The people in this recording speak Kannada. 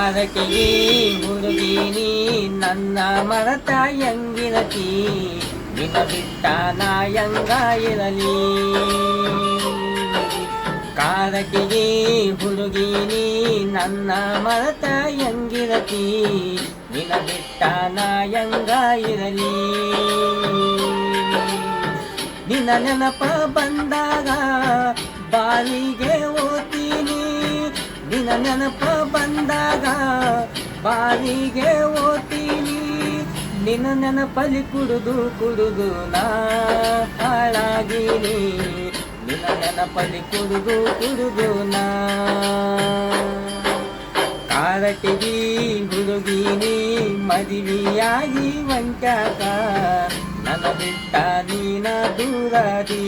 ಕಾರಕಿಗೆ ಹುಡುಗಿನಿ ನನ್ನ ಮರತ ಹೆಂಗಿರತಿ ನಿನ್ನ ಬಿಟ್ಟ ನಾ ಹೆಂಗ ಇರಲಿ ಕಾರಕಿಗೆ ಹುಡುಗಿನಿ ನನ್ನ ಮರತ ಹೆಂಗಿರತಿ ನಿನ್ನ ಬಿಟ್ಟ ನಾ ಹೆಂಗ ಇರಲಿ ನಿನ್ನ ನೆನಪ ಬಂದಾಗ ಬಾವಿಗೆ ಓದ್ತೀನಿ ನಿನ್ನ ನೆನಪ ಬಂದಾಗ ಬಾವಿಗೆ ಓದ್ತೀನಿ ನಿನ್ನ ನೆನಪಲ್ಲಿ ಕುಡಿದು ನಾ ಹಾಳಾಗೀನಿ ನಿನ್ನ ನೆನಪಲ್ಲಿ ಕುಡಿದು ನಾ ಕಾರಟಿಗಿ ಹುಡುಗಿನಿ ಮದುವೆಯಾಗಿ ವಂಟ್ಯಾಕ ನನ್ನ ಬಿಟ್ಟ ನೀನ ದೂರದಿ